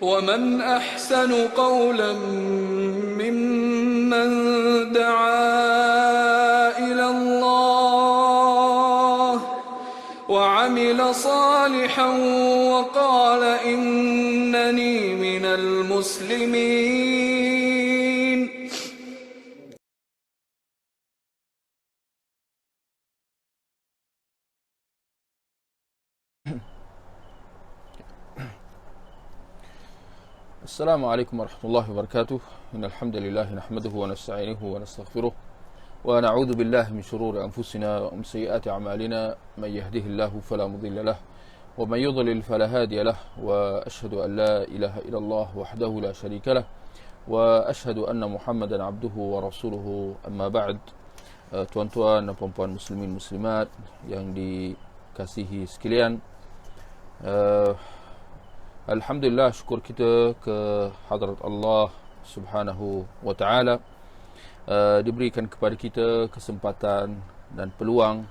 ومن أحسن قولا ممن دعا إلى الله وعمل صالحا وقال إنني من المسلمين. السلام عليكم ورحمة الله وبركاته. إن الحمد لله نحمده ونستعينه ونستغفره ونعوذ بالله من شرور أنفسنا ومن سيئات أعمالنا. من يهده الله فلا مضل له ومن يضلل فلا هادي له، وأشهد أن لا إله إلا الله وحده لا شريك له، وأشهد أن محمدا عبده ورسوله. أما بعد. Tuan-tuan dan puan-puan muslimin muslimat yang dikasihi sekalian, Alhamdulillah, syukur kita ke hadrat Allah Subhanahu wa ta'ala, diberikan kepada kita kesempatan dan peluang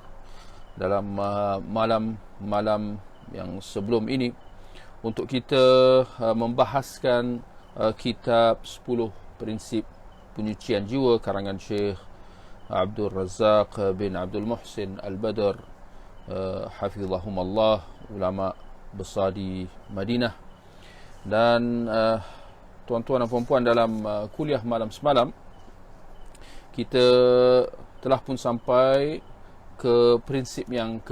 dalam malam-malam yang sebelum ini untuk kita membahaskan kitab 10 prinsip penyucian jiwa karangan Syekh Abdul Razak bin Abdul Muhsin Al-Badr, hafizahumullah, ulama besar di Madinah. Dan tuan-tuan dan puan-puan, dalam kuliah malam semalam kita telah pun sampai ke prinsip yang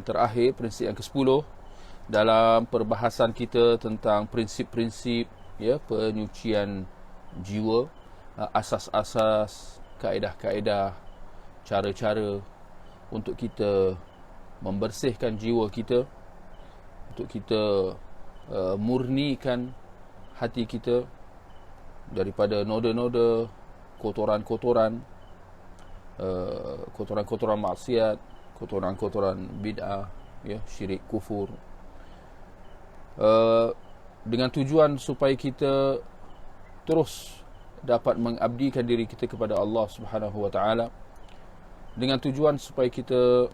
terakhir, prinsip yang ke-10 dalam perbahasan kita tentang prinsip-prinsip penyucian jiwa, asas-asas, kaedah-kaedah, cara-cara untuk kita membersihkan jiwa kita, untuk kita murnikan hati kita daripada noda-noda, kotoran-kotoran, kotoran-kotoran maksiat, kotoran-kotoran bid'ah, syirik, kufur, dengan tujuan supaya kita terus dapat mengabdikan diri kita kepada Allah Subhanahu wa ta'ala, dengan tujuan supaya kita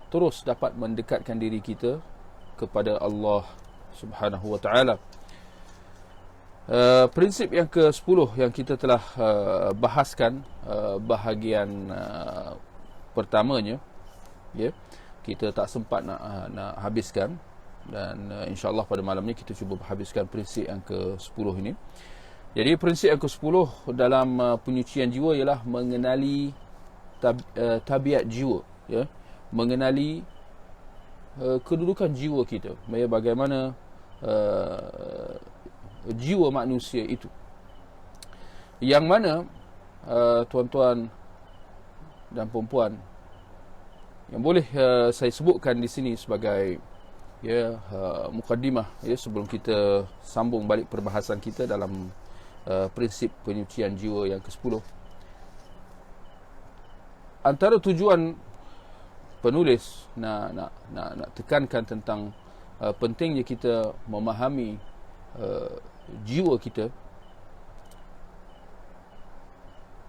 terus dapat mendekatkan diri kita kepada Allah Subhanahu wa ta'ala. Prinsip yang ke-10 yang kita telah bahaskan, bahagian pertamanya, kita tak sempat nak habiskan, dan insya-Allah pada malam ni kita cuba habiskan prinsip yang ke-10 ini. Jadi prinsip yang ke-10 dalam penyucian jiwa ialah mengenali tabiat jiwa, mengenali kedudukan jiwa kita, bagaimana jiwa manusia itu, yang mana tuan-tuan dan puan-puan, yang boleh saya sebutkan di sini sebagai mukaddimah, sebelum kita sambung balik perbahasan kita dalam prinsip penyucian jiwa yang ke-10. Antara tujuan penulis nak tekankan tentang pentingnya kita memahami jiwa kita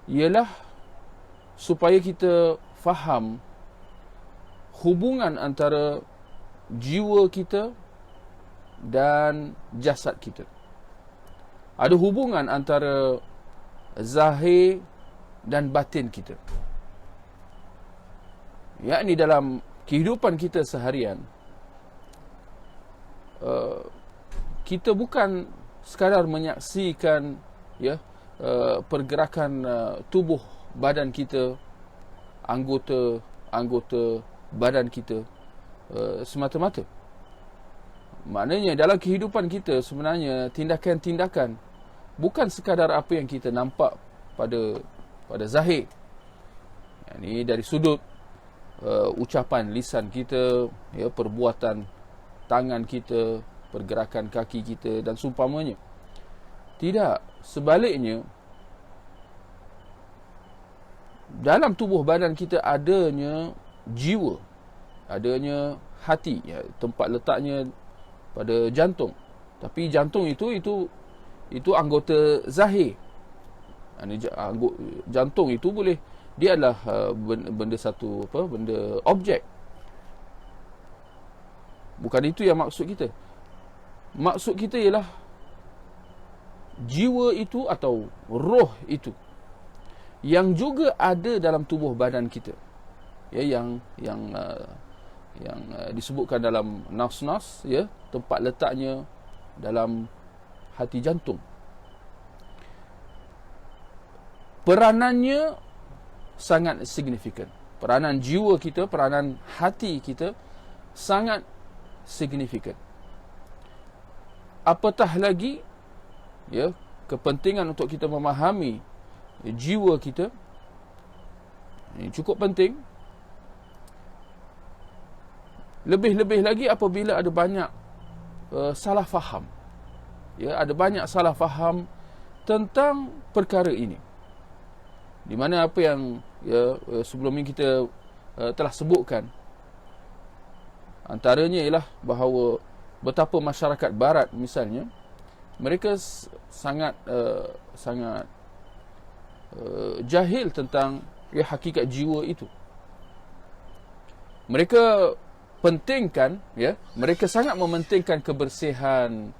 ialah supaya kita faham hubungan antara jiwa kita dan jasad kita. Ada hubungan antara zahir dan batin kita, yakni dalam kehidupan kita seharian, kita bukan sekadar menyaksikan pergerakan tubuh badan kita, anggota badan kita semata-mata. Maknanya dalam kehidupan kita sebenarnya tindakan-tindakan bukan sekadar apa yang kita nampak pada zahir, yakni dari sudut ucapan lisan kita, perbuatan tangan kita, pergerakan kaki kita dan seumpamanya. Tidak, sebaliknya dalam tubuh badan kita adanya jiwa, adanya hati, tempat letaknya pada jantung. Tapi jantung itu anggota zahir. Jantung itu boleh, dia adalah benda objek. Bukan itu yang maksud kita. Maksud kita ialah jiwa itu atau roh itu yang juga ada dalam tubuh badan kita, ya, yang disebutkan dalam nas-nas, ya, tempat letaknya dalam hati jantung. Peranannya sangat signifikan. Peranan jiwa kita, peranan hati kita sangat signifikan. Apatah lagi, ya, kepentingan untuk kita memahami jiwa kita ini cukup penting. Lebih-lebih lagi apabila ada banyak salah faham, ya, ada banyak salah faham tentang perkara ini, di mana apa yang, ya, sebelum ini kita telah sebutkan, antaranya ialah bahawa betapa masyarakat barat misalnya, mereka sangat jahil tentang, ya, hakikat jiwa itu. Mereka pentingkan, ya, mereka sangat mementingkan kebersihan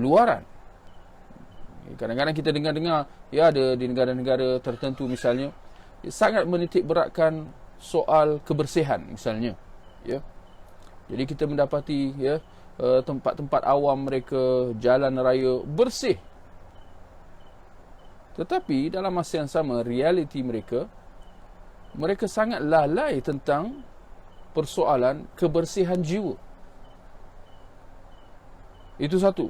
luaran. Kadang-kadang kita dengar-dengar, ya, ada di negara-negara tertentu misalnya, sangat menitik beratkan soal kebersihan misalnya, ya. Jadi kita mendapati, ya, tempat-tempat awam mereka, jalan raya bersih. Tetapi dalam masa yang sama, realiti mereka sangat lalai tentang persoalan kebersihan jiwa. Itu satu.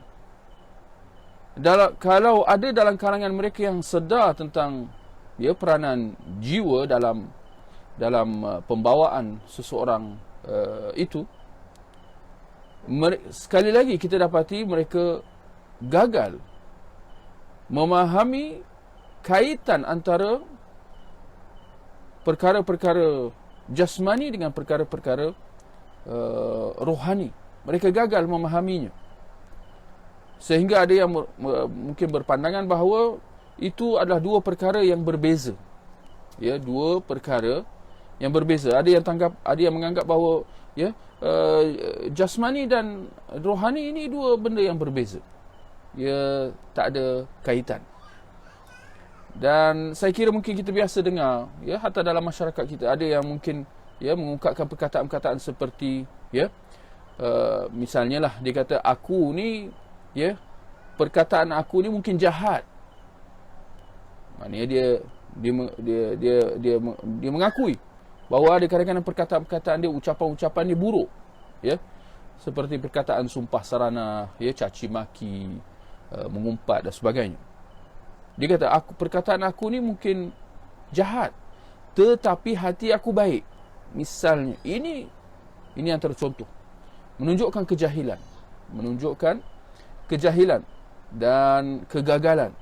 Kalau ada dalam kalangan mereka yang sedar tentang, ya, peranan jiwa dalam pembawaan seseorang itu, sekali lagi kita dapati mereka gagal memahami kaitan antara perkara-perkara jasmani dengan perkara-perkara rohani. Mereka gagal memahaminya, sehingga ada yang mungkin berpandangan bahawa itu adalah dua perkara yang berbeza, ya, dua perkara yang berbeza. Ada yang menganggap bahawa, ya, jasmani dan rohani ini dua benda yang berbeza, ya, tak ada kaitan. Dan saya kira mungkin kita biasa dengar, ya, hatta dalam masyarakat kita ada yang mungkin, ya, mengungkapkan perkataan-perkataan seperti, ya, misalnya lah, dia kata aku ni, ya, perkataan aku ni mungkin jahat. Maknanya dia mengakui bahawa ada kadang-kadang perkataan-perkataan dia, ucapan-ucapan dia buruk, ya, seperti perkataan sumpah serana, ya, caci maki, mengumpat dan sebagainya. Dia kata perkataan aku ni mungkin jahat, tetapi hati aku baik. Misalnya, ini antara contoh menunjukkan kejahilan dan kegagalan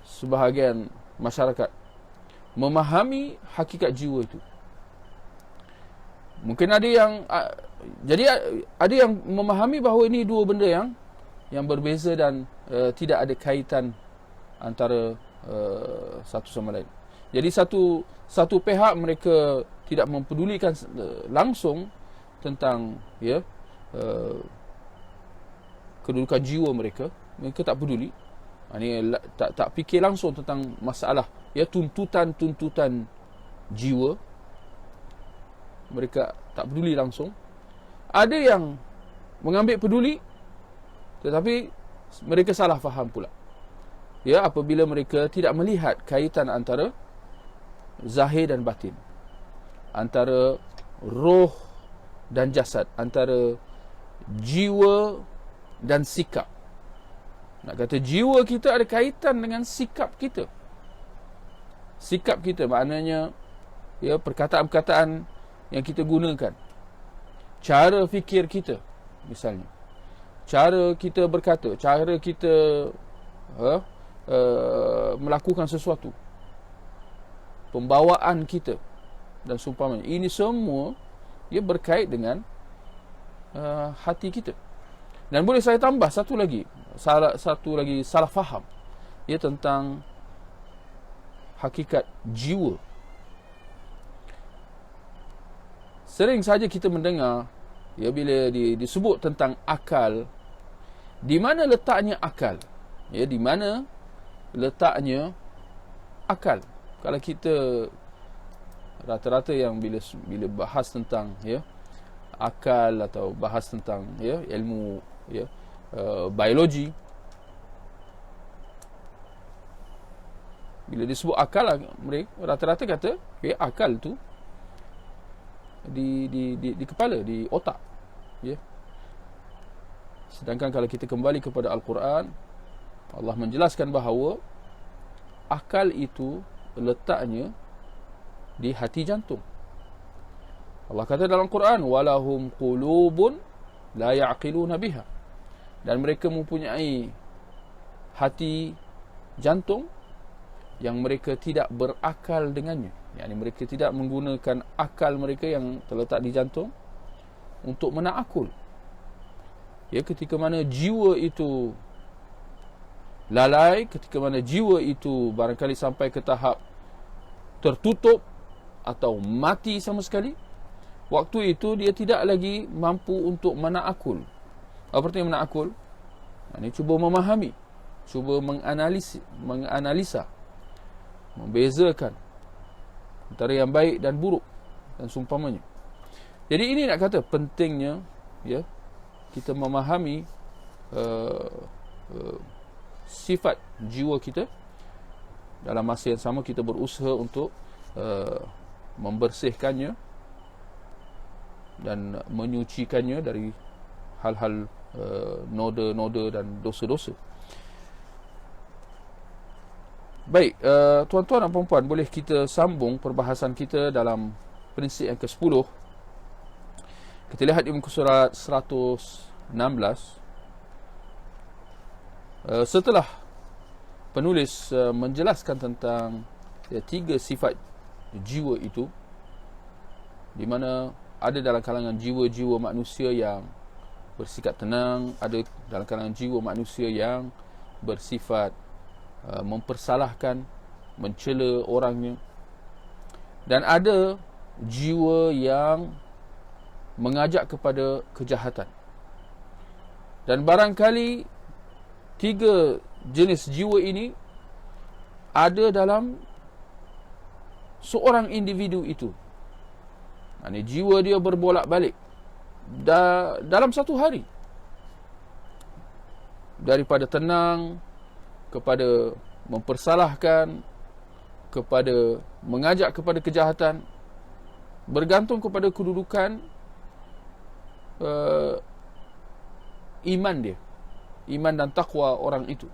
sebahagian masyarakat memahami hakikat jiwa itu. Mungkin ada yang ada yang memahami bahawa ini dua benda yang berbeza dan tidak ada kaitan antara satu sama lain. Jadi satu pihak mereka tidak mempedulikan langsung tentang, ya, kedudukan jiwa mereka tak peduli. Ini tak fikir langsung tentang masalah, ya, tuntutan jiwa. Mereka tak peduli langsung. Ada yang mengambil peduli, tetapi mereka salah faham pula, ya, apabila mereka tidak melihat kaitan antara zahir dan batin, antara roh dan jasad, antara jiwa dan sikap. Nak kata jiwa kita ada kaitan dengan sikap kita. Sikap kita maknanya, ya, perkataan-perkataan yang kita gunakan, cara fikir kita misalnya, cara kita berkata, cara kita melakukan sesuatu, pembawaan kita dan seumpamanya. Ini semua, ia berkait dengan hati kita. Dan boleh saya tambah satu lagi salah faham, ia tentang hakikat jiwa. Sering saja kita mendengar, ya, bila disebut tentang akal, di mana letaknya akal? Ya, di mana letaknya akal. Kalau kita rata-rata yang bila bahas tentang ya akal atau bahas tentang ya ilmu ya biologi, bila disebut akal, mereka rata-rata kata ya akal tu di kepala, di otak, ya. Sedangkan kalau kita kembali kepada Al-Quran, Allah menjelaskan bahawa akal itu letaknya di hati jantung. Allah kata dalam Quran, walahum qulubun la ya'qiluna biha. Dan mereka mempunyai hati jantung yang mereka tidak berakal dengannya. Yani mereka tidak menggunakan akal mereka yang terletak di jantung untuk menakul. Ya, ketika mana jiwa itu lalai, ketika mana jiwa itu barangkali sampai ke tahap tertutup atau mati sama sekali, waktu itu dia tidak lagi mampu untuk menakul. Apa artinya menakul? Ini cuba memahami, cuba menganalisa, membezakan antara yang baik dan buruk dan seumpamanya. Jadi ini nak kata pentingnya ya kita memahami sifat jiwa kita. Dalam masa yang sama kita berusaha untuk membersihkannya dan menyucikannya dari hal-hal noda-noda dan dosa-dosa. Baik, tuan-tuan dan puan-puan, boleh kita sambung perbahasan kita dalam prinsip yang ke-10. Kita lihat di muka surat 116. Setelah penulis menjelaskan tentang tiga sifat jiwa itu, di mana ada dalam kalangan jiwa-jiwa manusia yang bersikap tenang, ada dalam kalangan jiwa manusia yang bersifat mempersalahkan, mencela orangnya, dan ada jiwa yang mengajak kepada kejahatan. Dan barangkali tiga jenis jiwa ini ada dalam seorang individu itu. Ini jiwa dia berbolak-balik dalam satu hari, daripada tenang kepada mempersalahkan, kepada mengajak kepada kejahatan, bergantung kepada kedudukan iman dia, iman dan takwa orang itu.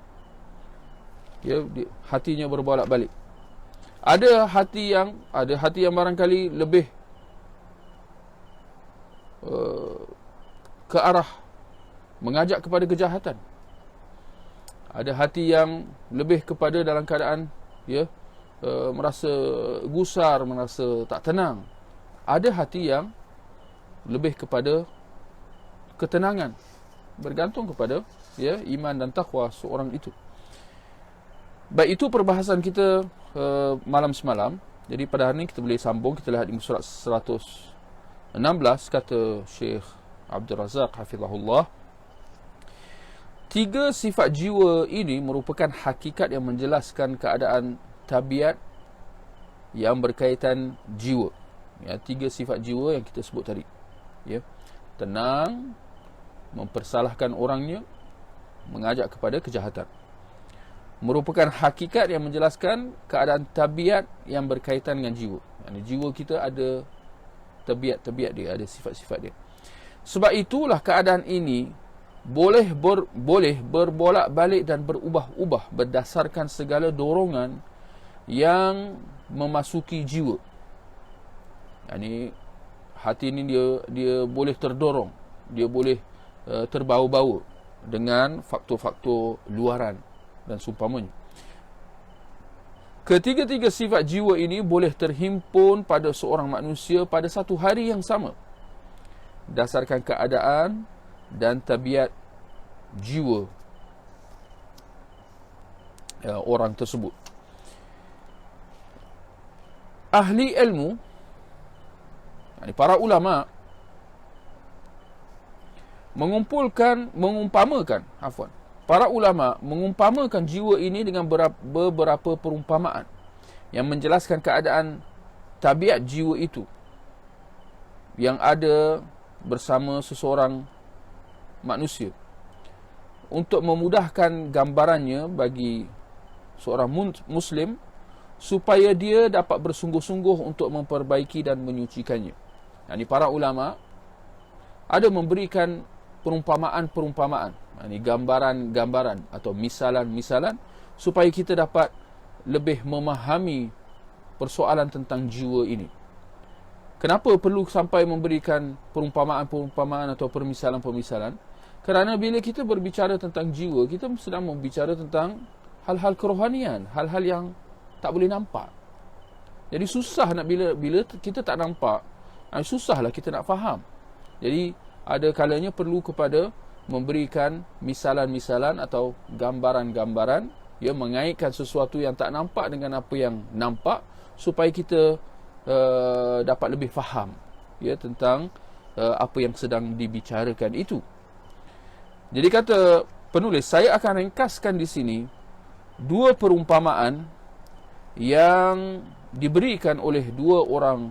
Ya, hatinya berbolak-balik. Ada hati yang barangkali lebih ke arah mengajak kepada kejahatan. Ada hati yang lebih kepada dalam keadaan ya merasa gusar, merasa tak tenang. Ada hati yang lebih kepada ketenangan, bergantung kepada ya iman dan takwa seorang itu. Baik, itu perbahasan kita malam semalam. Jadi pada hari ini kita boleh sambung. Kita lihat di surat 116, kata Syekh Abdul Razak hafizahullah, tiga sifat jiwa ini merupakan hakikat yang menjelaskan keadaan tabiat yang berkaitan jiwa. Ya, tiga sifat jiwa yang kita sebut tadi. Ya, tenang, mempersalahkan orangnya, mengajak kepada kejahatan, merupakan hakikat yang menjelaskan keadaan tabiat yang berkaitan dengan jiwa. Yani jiwa kita ada tabiat dia, ada sifat-sifat dia. Sebab itulah keadaan ini boleh berbolak-balik dan berubah-ubah berdasarkan segala dorongan yang memasuki jiwa. Yani hati ini dia boleh terdorong, dia boleh terbawa-bawa dengan faktor-faktor luaran dan seumpamanya. Ketiga-tiga sifat jiwa ini boleh terhimpun pada seorang manusia pada satu hari yang sama, berdasarkan keadaan dan tabiat jiwa orang tersebut. Ahli ilmu, para ulama, mengumpamakan para ulama mengumpamakan jiwa ini dengan beberapa perumpamaan yang menjelaskan keadaan tabiat jiwa itu yang ada bersama seseorang manusia, untuk memudahkan gambarannya bagi seorang Muslim supaya dia dapat bersungguh-sungguh untuk memperbaiki dan menyucikannya. Ini para ulama ada memberikan perumpamaan-perumpamaan, ini gambaran-gambaran atau misalan-misalan supaya kita dapat lebih memahami persoalan tentang jiwa ini. Kenapa perlu sampai memberikan perumpamaan-perumpamaan atau permisalan-permisalan? Kerana bila kita berbicara tentang jiwa, kita sedang berbicara tentang hal-hal kerohanian, hal-hal yang tak boleh nampak. Jadi susah nak bila kita tak nampak, susahlah kita nak faham. Jadi ada kalanya perlu kepada memberikan misalan-misalan atau gambaran-gambaran, mengaitkan sesuatu yang tak nampak dengan apa yang nampak supaya kita dapat lebih faham tentang apa yang sedang dibicarakan itu. Jadi kata penulis, saya akan ringkaskan di sini dua perumpamaan yang diberikan oleh dua orang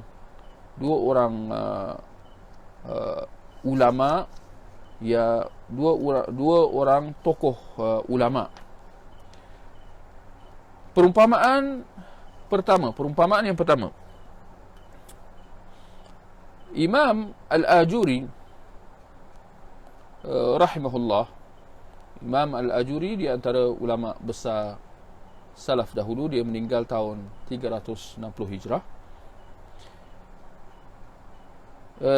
ulama, dua orang tokoh ulama. Perumpamaan yang pertama, Imam Al-Ajuri rahimahullah. Imam Al-Ajuri di antara ulama besar salaf dahulu, dia meninggal tahun 360 Hijrah.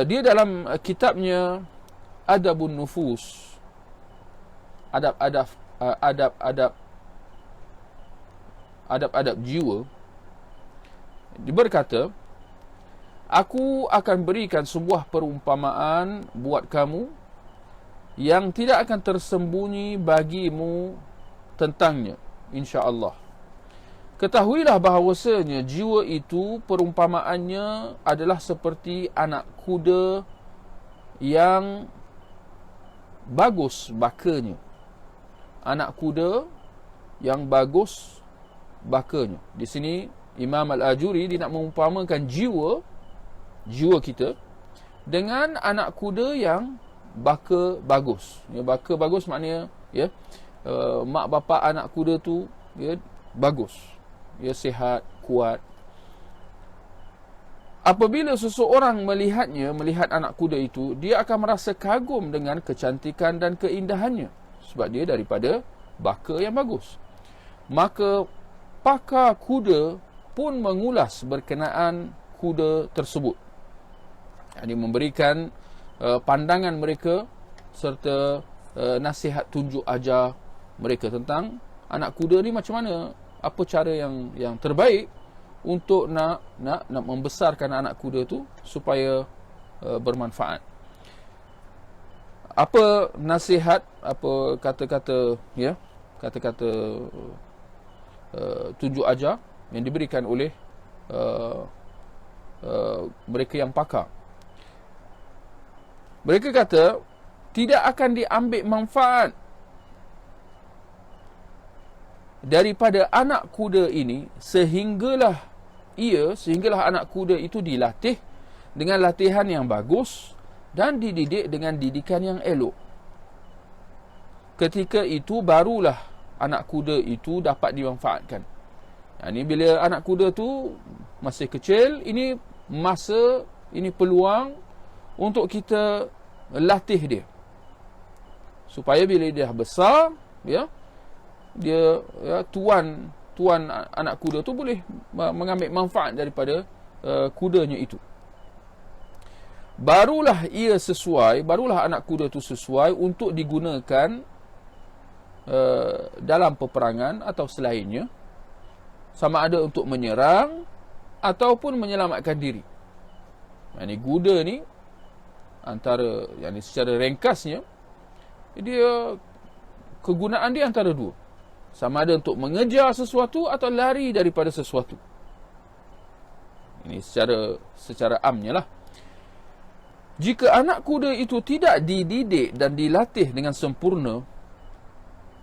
Dia dalam kitabnya Adabun Nufus, adab-adab jiwa, dia berkata, aku akan berikan sebuah perumpamaan buat kamu yang tidak akan tersembunyi bagimu tentangnya, insya-Allah. Ketahuilah bahawasanya jiwa itu perumpamaannya adalah seperti anak kuda yang bagus bakanya. Anak kuda yang bagus bakanya. Di sini Imam Al-Ajuri dia nak mengumpamakan jiwa kita dengan anak kuda yang baka bagus. Baka bagus maknanya mak bapa anak kuda tu bagus, sihat, kuat. Apabila seseorang melihat anak kuda itu, dia akan merasa kagum dengan kecantikan dan keindahannya sebab dia daripada baka yang bagus. Maka pakar kuda pun mengulas berkenaan kuda tersebut. Ini memberikan pandangan mereka serta nasihat tunjuk ajar mereka tentang anak kuda ni macam mana, apa cara yang terbaik untuk nak membesarkan anak kuda tu supaya bermanfaat. Apa nasihat, apa kata-kata tunjuk ajar yang diberikan oleh mereka yang pakar. Mereka kata tidak akan diambil manfaat daripada anak kuda ini sehinggalah anak kuda itu dilatih dengan latihan yang bagus dan dididik dengan didikan yang elok. Ketika itu barulah anak kuda itu dapat dimanfaatkan. Ini bila anak kuda tu masih kecil, ini masa, ini peluang untuk kita latih dia supaya bila dia besar, tuan anak kuda tu boleh mengambil manfaat daripada kudanya itu. Barulah anak kuda tu sesuai untuk digunakan dalam peperangan atau selainnya, sama ada untuk menyerang ataupun menyelamatkan diri. Ini kuda ni antara secara ringkasnya, dia kegunaan dia antara dua, sama ada untuk mengejar sesuatu atau lari daripada sesuatu. Ini secara amnya lah. Jika anak kuda itu tidak dididik dan dilatih dengan sempurna,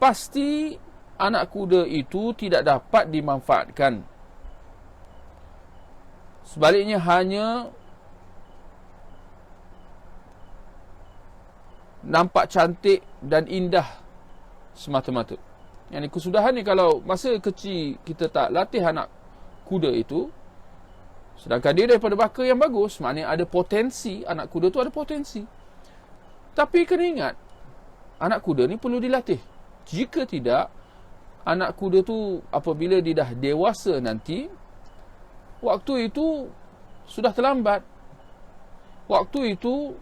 pasti anak kuda itu tidak dapat dimanfaatkan. Sebaliknya hanya nampak cantik dan indah semata-mata. Yang kesudahan ni, kalau masa kecil kita tak latih anak kuda itu, sedangkan dia daripada baka yang bagus, maknanya ada potensi, anak kuda tu ada potensi. Tapi kena ingat, anak kuda ni perlu dilatih. Jika tidak, anak kuda tu apabila dia dah dewasa nanti, waktu itu sudah terlambat. Waktu itu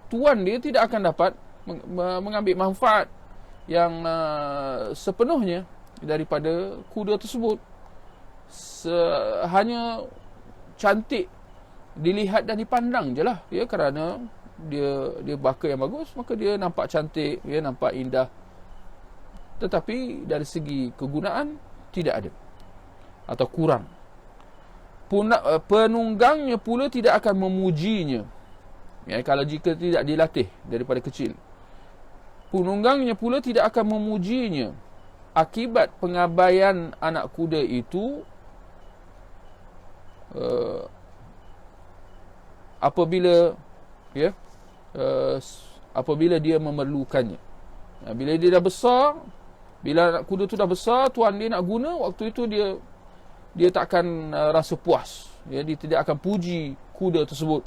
tuan dia tidak akan dapat mengambil manfaat yang sepenuhnya daripada kuda tersebut. Hanya cantik dilihat dan dipandang je lah, ya, kerana dia baka yang bagus, maka dia nampak cantik, dia nampak indah, tetapi dari segi kegunaan tidak ada atau kurang. Penunggangnya pula tidak akan memujinya, ya, kalau jika tidak dilatih daripada kecil. Penunggangnya pula tidak akan memujinya. Akibat pengabaian anak kuda itu, apabila dia memerlukannya. Bila dia dah besar, bila anak kuda tu dah besar, tuan dia nak guna, waktu itu dia takkan rasa puas, ya, dia tidak akan puji kuda tersebut.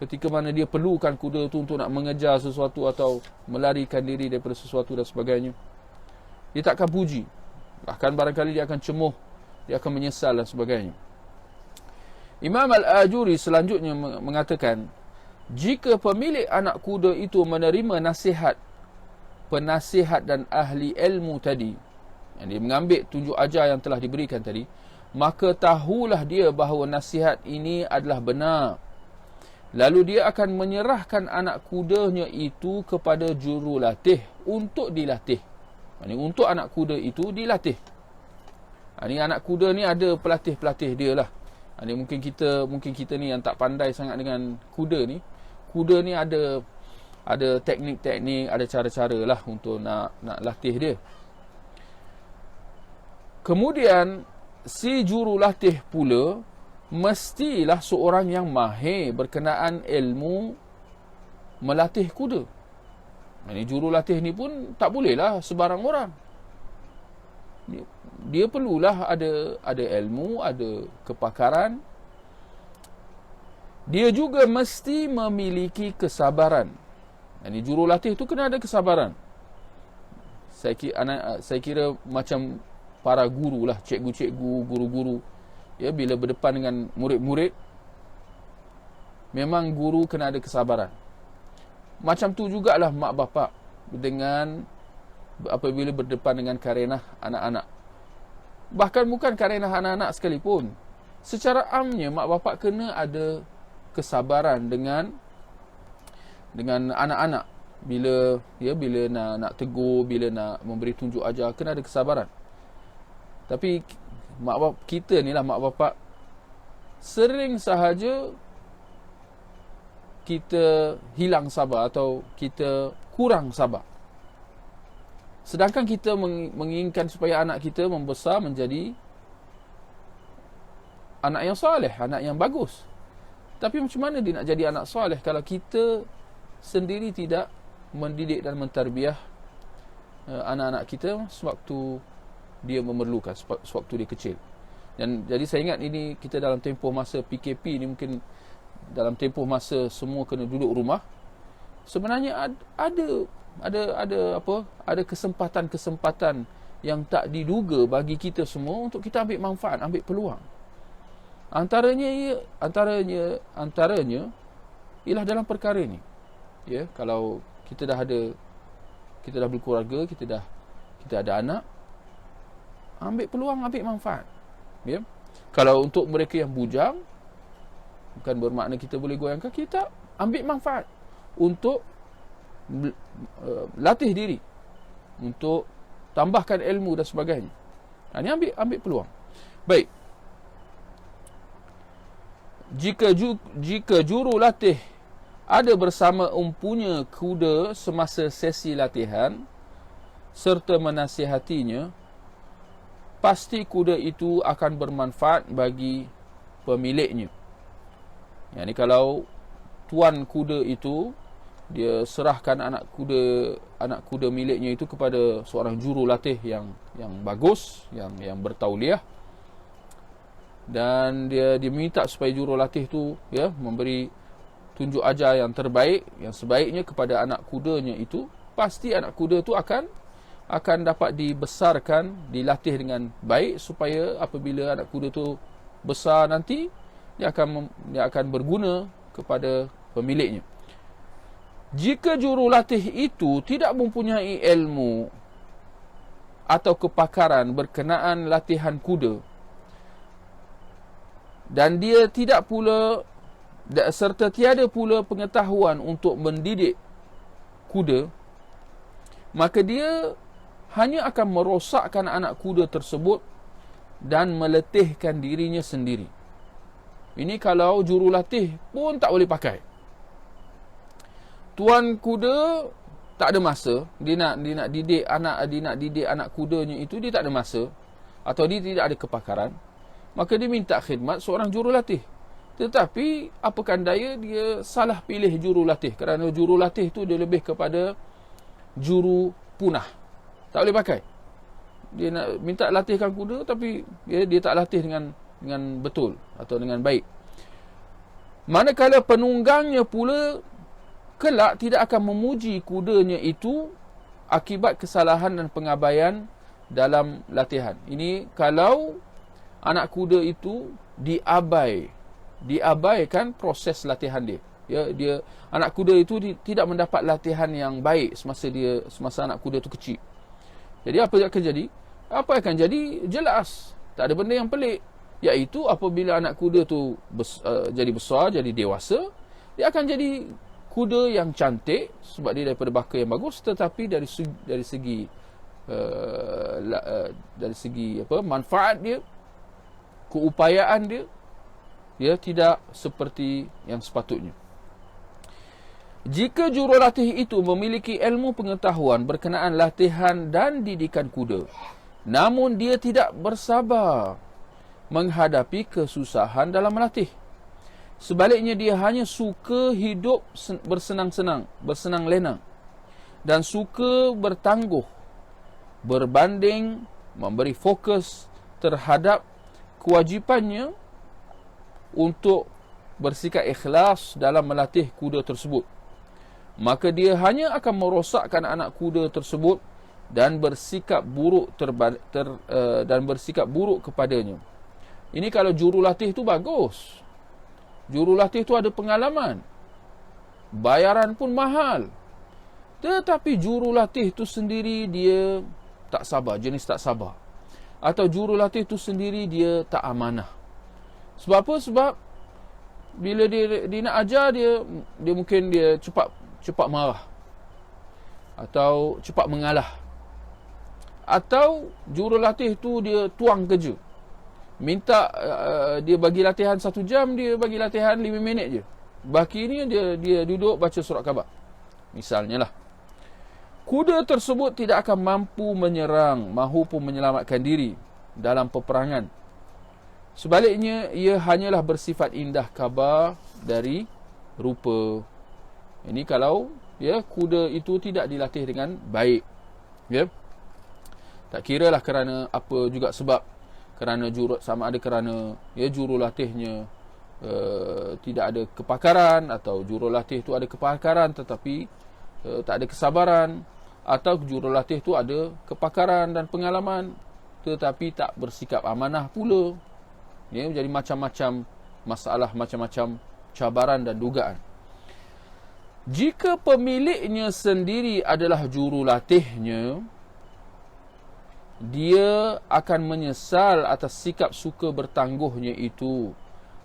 Ketika mana dia perlukan kuda tu untuk nak mengejar sesuatu atau melarikan diri daripada sesuatu dan sebagainya, dia takkan puji. Bahkan barangkali dia akan cemuh, dia akan menyesal dan sebagainya. Imam Al-Ajuri selanjutnya mengatakan, jika pemilik anak kuda itu menerima nasihat penasihat dan ahli ilmu tadi, yang dia mengambil tunjuk ajar yang telah diberikan tadi, maka tahulah dia bahawa nasihat ini adalah benar. Lalu dia akan menyerahkan anak kudanya itu kepada jurulatih untuk dilatih. Ini untuk anak kuda itu dilatih. Ini anak kuda ni ada pelatih-pelatih dia lah. Ini mungkin kita ni yang tak pandai sangat dengan kuda ni. Kuda ni ada teknik-teknik, ada cara-cara lah untuk nak latih dia. Kemudian si jurulatih pula mestilah seorang yang mahir berkenaan ilmu melatih kuda. Ini jurulatih ni pun tak bolehlah sebarang orang. Dia perlulah ada ilmu, ada kepakaran. Dia juga mesti memiliki kesabaran. Ini jurulatih tu kena ada kesabaran. Saya kira macam para guru lah, cikgu-cikgu, guru-guru, ya, bila berdepan dengan murid-murid, memang guru kena ada kesabaran. Macam tu jugalah mak bapak dengan apabila berdepan dengan karenah anak-anak. Bahkan bukan karenah anak-anak sekalipun, secara amnya mak bapak kena ada kesabaran dengan anak-anak. Bila nak tegur, bila nak memberi tunjuk ajar, kena ada kesabaran. Tapi mak bapak kita ni lah, mak bapak, sering sahaja kita hilang sabar atau kita kurang sabar. Sedangkan kita menginginkan supaya anak kita membesar menjadi anak yang soleh, anak yang bagus. Tapi macam mana dia nak jadi anak soleh kalau kita sendiri tidak mendidik dan mentarbiah anak-anak kita sewaktu dia memerlukan, sewaktu dia kecil. Dan jadi saya ingat ini, kita dalam tempoh masa PKP ni, mungkin dalam tempoh masa semua kena duduk rumah, sebenarnya ada kesempatan-kesempatan yang tak diduga bagi kita semua untuk kita ambil manfaat, ambil peluang. Antaranya ialah dalam perkara ini. Ya, kalau kita dah berkeluarga, kita ada anak, ambil peluang, ambil manfaat. Ya. Kalau untuk mereka yang bujang, bukan bermakna kita boleh goyang kaki, kita ambil manfaat untuk latih diri, untuk tambahkan ilmu dan sebagainya. Ini ambil peluang. Baik. Jika jurulatih ada bersama empunya kuda semasa sesi latihan, serta menasihatinya, pasti kuda itu akan bermanfaat bagi pemiliknya. Yang ni kalau tuan kuda itu dia serahkan anak kuda miliknya itu kepada seorang jurulatih yang bagus, yang bertauliah, dan dia minta supaya jurulatih tu memberi tunjuk ajar yang terbaik, yang sebaiknya kepada anak kudanya itu, pasti anak kuda tu akan dapat dibesarkan, dilatih dengan baik, supaya apabila anak kuda tu besar nanti dia akan berguna kepada pemiliknya. Jika jurulatih itu tidak mempunyai ilmu atau kepakaran berkenaan latihan kuda, dan dia tidak pula serta tiada pula pengetahuan untuk mendidik kuda, maka dia hanya akan merosakkan anak kuda tersebut dan meletihkan dirinya sendiri. Ini kalau jurulatih pun tak boleh pakai. Tuan kuda tak ada masa, dia nak didik anak kudanya itu, dia tak ada masa atau dia tidak ada kepakaran, maka dia minta khidmat seorang jurulatih. Tetapi apakan daya dia salah pilih jurulatih, kerana jurulatih tu dia lebih kepada juru punah, tak boleh pakai. Dia nak minta latihkan kuda, tapi dia tak latih dengan betul atau dengan baik. Manakala penunggangnya pula kelak tidak akan memuji kudanya itu akibat kesalahan dan pengabaian dalam latihan. Ini kalau anak kuda itu diabaikan proses latihan dia. Dia anak kuda itu tidak mendapat latihan yang baik semasa anak kuda itu kecil. Jadi apa yang akan jadi? Apa yang akan jadi? Jelas, tak ada benda yang pelik, iaitu apabila anak kuda tu jadi besar, jadi dewasa, dia akan jadi kuda yang cantik sebab dia daripada baka yang bagus, tetapi dari segi manfaat dia, keupayaan dia tidak seperti yang sepatutnya. Jika jurulatih itu memiliki ilmu pengetahuan berkenaan latihan dan didikan kuda, namun dia tidak bersabar menghadapi kesusahan dalam melatih, sebaliknya dia hanya suka hidup bersenang-senang, bersenang lenang, dan suka bertangguh berbanding memberi fokus terhadap kewajipannya untuk bersikap ikhlas dalam melatih kuda tersebut, maka dia hanya akan merosakkan anak kuda tersebut dan bersikap buruk kepadanya. Ini kalau jurulatih itu bagus, jurulatih itu ada pengalaman, bayaran pun mahal, tetapi jurulatih itu sendiri dia tak sabar, jenis tak sabar, atau jurulatih itu sendiri dia tak amanah. Sebab apa? Sebab bila dia nak ajar, dia mungkin dia cepat marah, atau cepat mengalah, atau jurulatih itu dia tuang kerja, minta dia bagi latihan 1 jam, dia bagi latihan 5 minit je. Baki ni dia duduk baca surat khabar, misalnya lah. Kuda tersebut tidak akan mampu menyerang maupun menyelamatkan diri dalam peperangan. Sebaliknya, ia hanyalah bersifat indah khabar dari rupa. Ini kalau kuda itu tidak dilatih dengan baik. Tak kiralah kerana apa juga sebab, kerana jurulatihnya tidak ada kepakaran, atau jurulatih itu ada kepakaran tetapi tak ada kesabaran, atau jurulatih itu ada kepakaran dan pengalaman tetapi tak bersikap amanah pula. Jadi macam-macam masalah, macam-macam cabaran dan dugaan. Jika pemiliknya sendiri adalah jurulatihnya, dia akan menyesal atas sikap suka bertangguhnya itu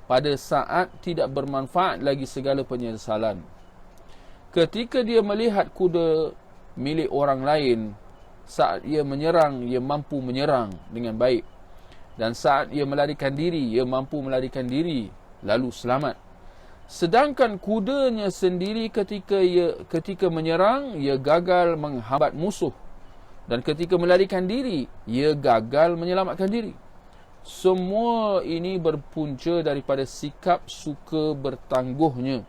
pada saat tidak bermanfaat lagi segala penyesalan. Ketika dia melihat kuda milik orang lain, saat ia menyerang, ia mampu menyerang dengan baik, dan saat ia melarikan diri, ia mampu melarikan diri lalu selamat. Sedangkan kudanya sendiri ketika menyerang, ia gagal menghambat musuh Dan ketika melarikan diri, ia gagal menyelamatkan diri. Semua ini berpunca daripada sikap suka bertangguhnya.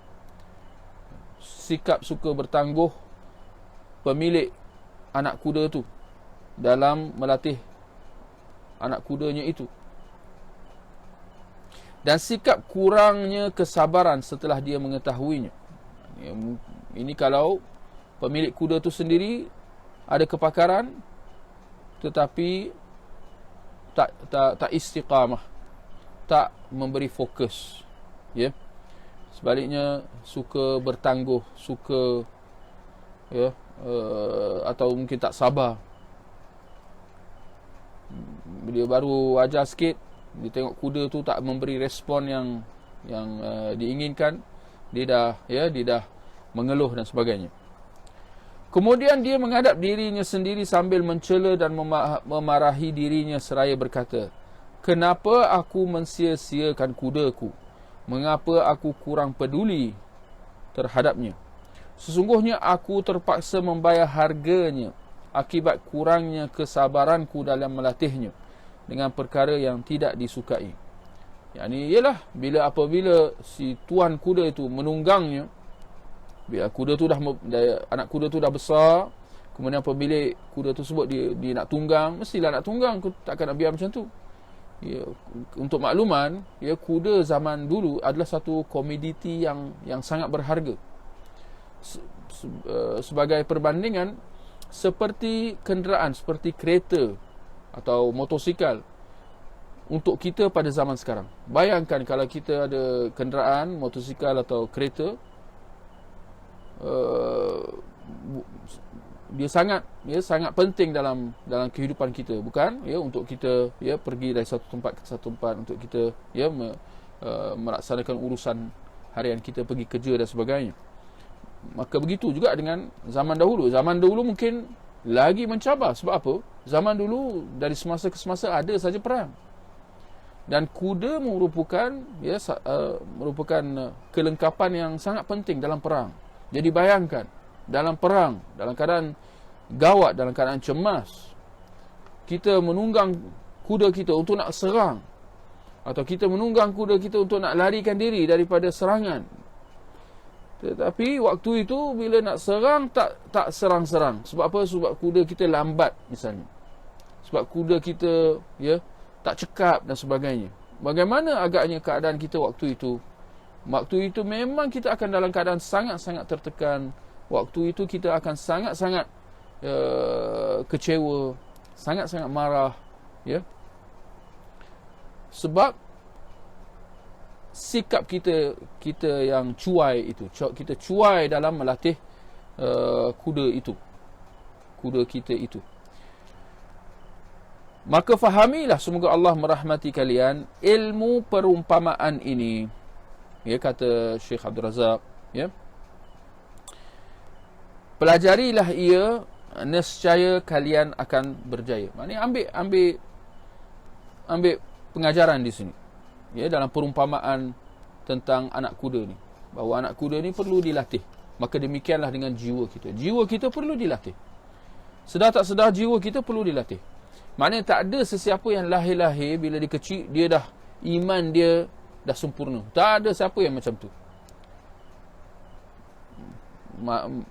Sikap suka bertangguh pemilik anak kuda tu dalam melatih anak kudanya itu. Dan sikap kurangnya kesabaran setelah dia mengetahuinya. Ini kalau pemilik kuda tu sendiri ada kepakaran tetapi tak istiqamah, tak memberi fokus, ya. Sebaliknya suka bertangguh, suka, ya, atau mungkin tak sabar. Dia baru ajar sikit, dia tengok kuda tu tak memberi respon yang diinginkan, dia dah mengeluh dan sebagainya. Kemudian dia menghadap dirinya sendiri sambil mencela dan memarahi dirinya seraya berkata, "Kenapa aku mensia-siakan kudaku? Mengapa aku kurang peduli terhadapnya? Sesungguhnya aku terpaksa membayar harganya akibat kurangnya kesabaranku dalam melatihnya dengan perkara yang tidak disukai." Yakni ialah apabila si tuan kuda itu menunggangnya, bila anak kuda tu dah besar, kemudian pemilik kuda tersebut dia nak tunggang, mestilah nak tunggang, takkan nak biar macam tu. Ya, untuk makluman, ya, kuda zaman dulu adalah satu komoditi yang sangat berharga. Sebagai perbandingan, seperti kenderaan, seperti kereta atau motosikal untuk kita pada zaman sekarang. Bayangkan kalau kita ada kenderaan, motosikal atau kereta, dia sangat penting dalam kehidupan kita, bukan, ya, untuk kita, ya, pergi dari satu tempat ke satu tempat, untuk kita, ya, melaksanakan urusan harian kita, pergi kerja dan sebagainya. Maka begitu juga dengan zaman dahulu. Zaman dahulu mungkin lagi mencabar. Sebab apa? Zaman dulu dari semasa ke semasa ada saja perang. Dan kuda merupakan kelengkapan yang sangat penting dalam perang. Jadi bayangkan, dalam perang, dalam keadaan gawat, dalam keadaan cemas, kita menunggang kuda kita untuk nak serang, atau kita menunggang kuda kita untuk nak larikan diri daripada serangan. Tetapi waktu itu bila nak serang, tak serang-serang. Sebab apa? Sebab kuda kita lambat misalnya. Sebab kuda kita, ya, tak cekap dan sebagainya. Bagaimana agaknya keadaan kita waktu itu? Waktu itu memang kita akan dalam keadaan sangat-sangat tertekan. Waktu itu kita akan sangat-sangat kecewa, sangat-sangat marah, ya. Sebab sikap kita yang cuai itu, kita cuai dalam melatih kuda kita itu. Maka fahamilah, semoga Allah merahmati kalian, ilmu perumpamaan ini. Ya, kata Syekh Abdul Razak, ya. Pelajarilah ia, nescaya kalian akan berjaya. Maknanya ambil pengajaran di sini. Ya, dalam perumpamaan tentang anak kuda ni, bahawa anak kuda ni perlu dilatih. Maka demikianlah dengan jiwa kita. Jiwa kita perlu dilatih. Sedar tak sedar, jiwa kita perlu dilatih. Maknanya tak ada sesiapa yang lahir-lahir bila dia kecil, iman dia dah sempurna. Tak ada siapa yang macam tu.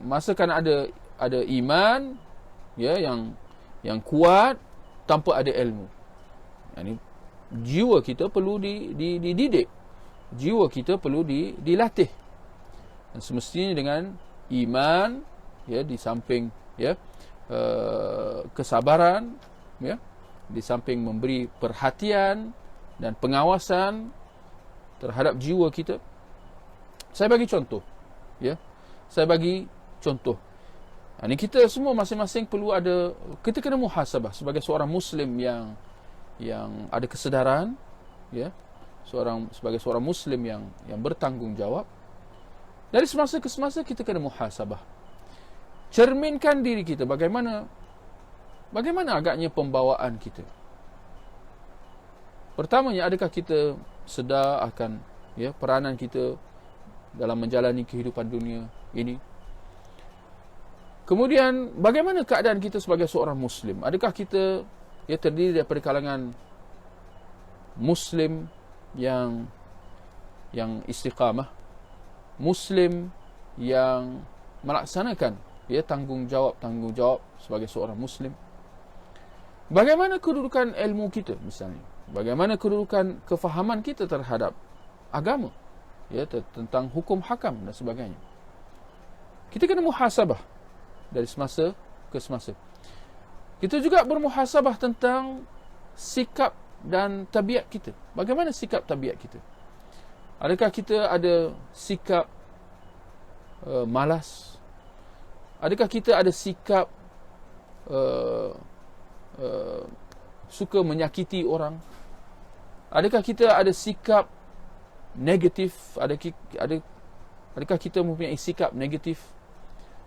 Masa kan ada iman, ya, yang kuat tanpa ada ilmu. Yani jiwa kita perlu dididik. Jiwa kita perlu dilatih. Dan semestinya dengan iman, ya, di samping, ya, kesabaran, ya, di samping memberi perhatian dan pengawasan terhadap jiwa kita. Saya bagi contoh, ya. Saya bagi contoh. Ini kita semua masing-masing perlu ada, kita kena muhasabah sebagai seorang Muslim yang ada kesedaran, ya, sebagai seorang Muslim yang bertanggungjawab. Dari semasa ke semasa kita kena muhasabah. Cerminkan diri kita, bagaimana agaknya pembawaan kita. Pertamanya, adakah kita sedar akan, ya, peranan kita dalam menjalani kehidupan dunia ini? Kemudian bagaimana keadaan kita sebagai seorang Muslim? Adakah kita terdiri daripada kalangan Muslim yang istiqamah, Muslim yang melaksanakan tanggungjawab sebagai seorang Muslim? Bagaimana kedudukan ilmu kita misalnya? Bagaimana kedudukan kefahaman kita terhadap agama, tentang hukum hakam dan sebagainya? Kita kena muhasabah dari semasa ke semasa. Kita juga bermuhasabah tentang sikap dan tabiat kita. Bagaimana sikap tabiat kita? Adakah kita ada sikap malas? Adakah kita ada sikap suka menyakiti orang? Adakah kita ada sikap negatif? Adakah kita mempunyai sikap negatif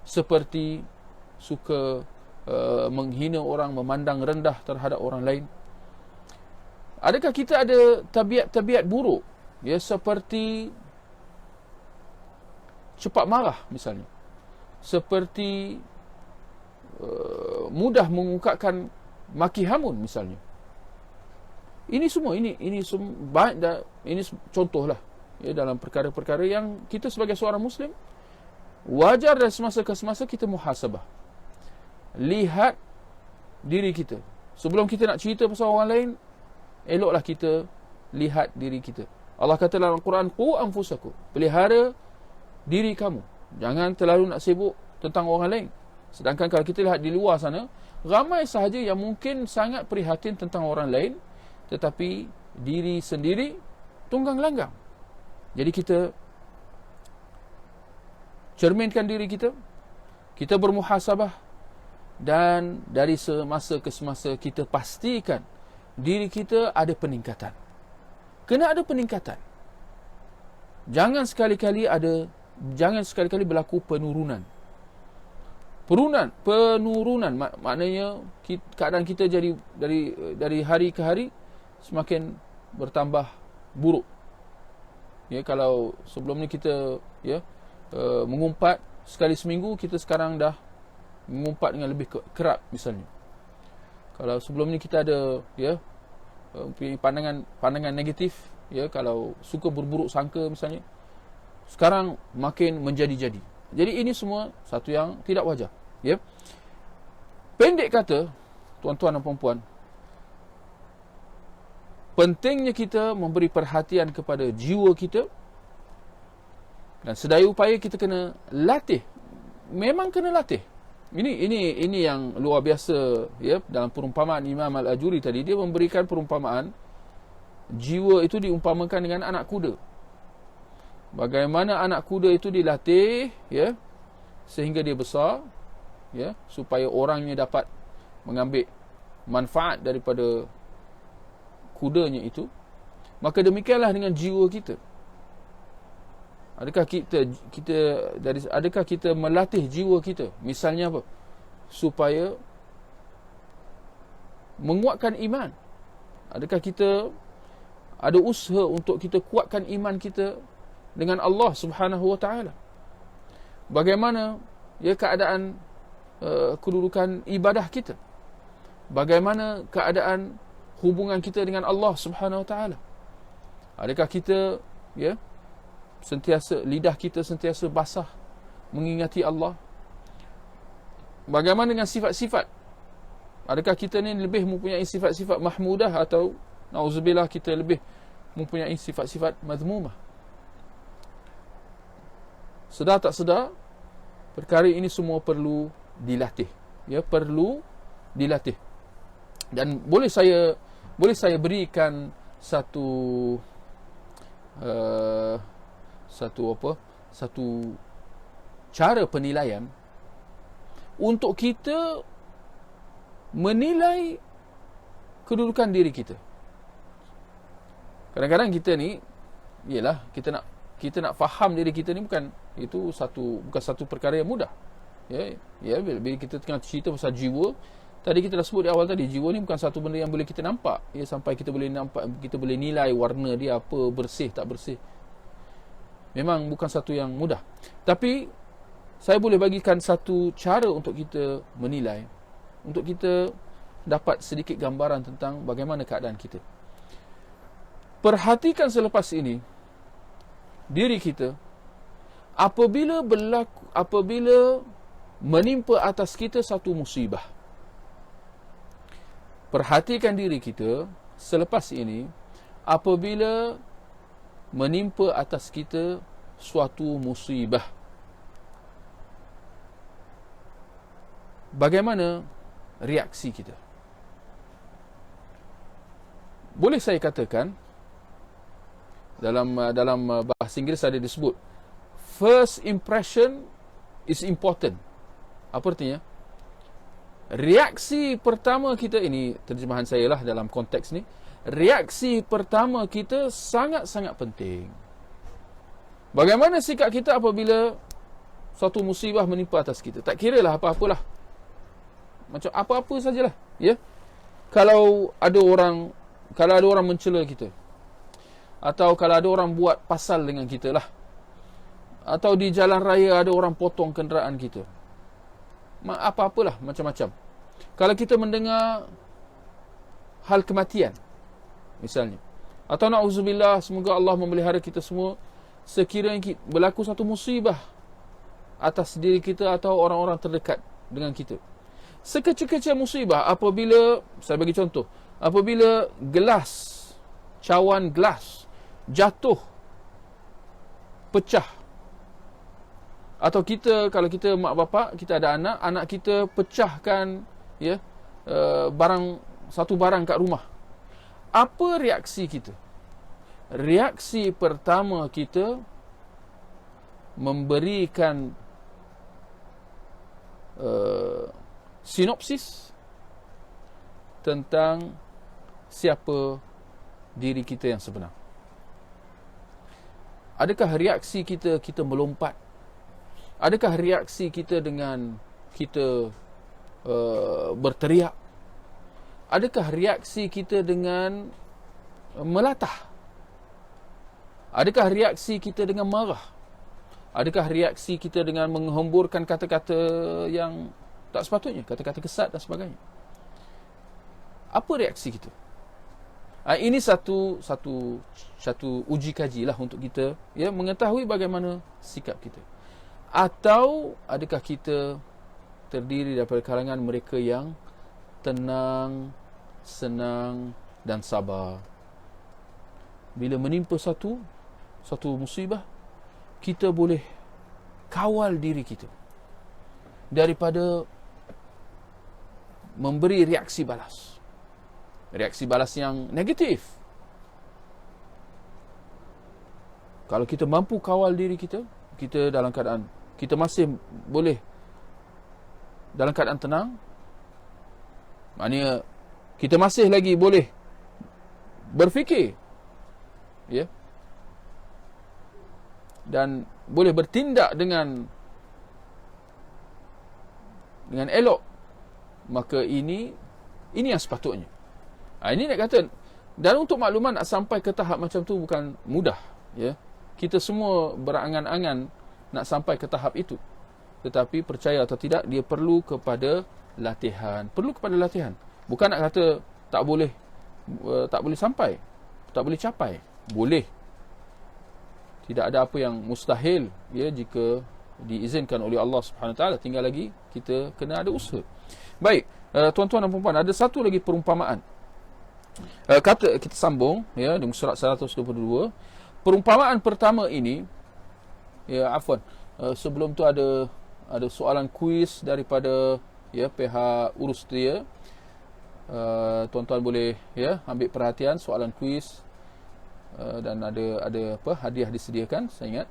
seperti suka menghina orang, memandang rendah terhadap orang lain? Adakah kita ada tabiat-tabiat buruk, seperti cepat marah misalnya, seperti mudah mengungkapkan maki hamun misalnya? Ini semua ini contohlah dalam perkara-perkara yang kita sebagai seorang Muslim wajar dari semasa ke semasa kita muhasabah. Lihat diri kita. Sebelum kita nak cerita pasal orang lain, eloklah kita lihat diri kita. Allah kata dalam Al-Quran, qu anfusakum, pelihara diri kamu. Jangan terlalu nak sibuk tentang orang lain. Sedangkan kalau kita lihat di luar sana, ramai sahaja yang mungkin sangat prihatin tentang orang lain, tetapi diri sendiri tunggang langgang. Jadi kita cerminkan diri kita, kita bermuhasabah, dan dari semasa ke semasa kita pastikan diri kita ada peningkatan. Kena ada peningkatan. Jangan sekali-kali berlaku penurunan. Penurunan maknanya keadaan kita jadi dari hari ke hari semakin bertambah buruk. Kalau sebelum ni kita mengumpat sekali seminggu, kita sekarang dah mengumpat dengan lebih kerap misalnya. Kalau sebelum ni kita ada pandangan negatif, kalau suka berburuk sangka misalnya, sekarang makin menjadi-jadi. Jadi ini semua satu yang tidak wajar. Pendek kata, tuan-tuan dan puan-puan, pentingnya kita memberi perhatian kepada jiwa kita, dan sedaya upaya kita kena latih. Memang kena latih. Ini yang luar biasa dalam perumpamaan Imam Al-Ajuri tadi. Dia memberikan perumpamaan jiwa itu diumpamakan dengan anak kuda. Bagaimana anak kuda itu dilatih sehingga dia besar, supaya orangnya dapat mengambil manfaat daripada kudanya itu. Maka demikianlah dengan jiwa kita. Adakah kita melatih jiwa kita? Misalnya apa? Supaya menguatkan iman. Adakah kita ada usaha untuk kita kuatkan iman kita dengan Allah Subhanahu wa taala? Bagaimana keadaan kedudukan ibadah kita? Bagaimana keadaan hubungan kita dengan Allah Subhanahu wa taala? Adakah kita lidah kita sentiasa basah mengingati Allah? Bagaimana dengan sifat-sifat? Adakah kita ni lebih mempunyai sifat-sifat mahmudah, atau na'udzubillah kita lebih mempunyai sifat-sifat mazmumah? Sedar tak sedar, perkara ini semua perlu dilatih. Perlu dilatih. Dan boleh saya berikan satu cara penilaian untuk kita menilai kedudukan diri kita. Kadang-kadang kita ni, kita nak faham diri kita ni bukan satu perkara yang mudah. Bila kita tengah cerita pasal jiwa, tadi kita dah sebut di awal tadi, jiwa ni bukan satu benda yang boleh kita nampak. Sampai kita boleh nampak, kita boleh nilai warna dia apa, bersih tak bersih. Memang bukan satu yang mudah. Tapi saya boleh bagikan satu cara untuk kita menilai, untuk kita dapat sedikit gambaran tentang bagaimana keadaan kita. Perhatikan selepas ini diri kita apabila menimpa atas kita satu musibah. Perhatikan diri kita selepas ini apabila menimpa atas kita suatu musibah. Bagaimana reaksi kita? Boleh saya katakan dalam bahasa Inggeris ada disebut first impression is important. Apa artinya? Reaksi pertama kita, ini terjemahan saya lah dalam konteks ni, reaksi pertama kita sangat-sangat penting. Bagaimana sikap kita apabila suatu musibah menimpa atas kita? Tak kira lah apa-apalah. Macam apa-apa sajalah, ya. Kalau ada orang mencela kita, atau kalau ada orang buat pasal dengan kita lah, atau di jalan raya ada orang potong kenderaan kita, apa-apalah, macam-macam. Kalau kita mendengar hal kematian misalnya, atau na'udzubillah, semoga Allah memelihara kita semua, sekiranya berlaku satu musibah atas diri kita atau orang-orang terdekat dengan kita, sekecil-kecil musibah, apabila, saya bagi contoh, apabila cawan gelas jatuh, pecah, atau kita, kalau kita mak bapak, kita ada anak kita pecahkan, ya, satu barang kat rumah. Apa reaksi kita? Reaksi pertama kita memberikan sinopsis tentang siapa diri kita yang sebenar. Adakah reaksi kita melompat? Adakah reaksi kita dengan kita berteriak? Adakah reaksi kita dengan melatah? Adakah reaksi kita dengan marah? Adakah reaksi kita dengan menghemburkan kata-kata yang tak sepatutnya, kata-kata kesat dan sebagainya? Apa reaksi kita? Ini satu uji kaji lah untuk kita, ya, mengetahui bagaimana sikap kita. Atau adakah kita terdiri daripada kalangan mereka yang tenang, senang dan sabar? Bila menimpa satu musibah, kita boleh kawal diri kita daripada memberi reaksi balas. Reaksi balas yang negatif. Kalau kita mampu kawal diri kita, kita dalam keadaan, kita masih boleh dalam keadaan tenang, maknanya kita masih lagi boleh berfikir, ya, dan boleh bertindak dengan elok, maka ini yang sepatutnya. Ini nak kata, dan untuk makluman, nak sampai ke tahap macam tu bukan mudah, ya. Kita semua berangan-angan nak sampai ke tahap itu, tetapi percaya atau tidak, dia perlu kepada latihan. Bukan nak kata tak boleh sampai, tak boleh capai. Boleh. Tidak ada apa yang mustahil, ya, jika diizinkan oleh Allah Subhanahu Wa Taala. Tinggal lagi kita kena ada usaha. Baik, tuan-tuan dan puan-puan, ada satu lagi perumpamaan. Kita sambung, ya, di surat 122. Perumpamaan pertama ini, ya, afwan, sebelum tu ada soalan kuis daripada, ya, pihak urus dia. Tuan-tuan boleh, ya, ambil perhatian soalan kuis, dan ada hadiah disediakan. Saya ingat,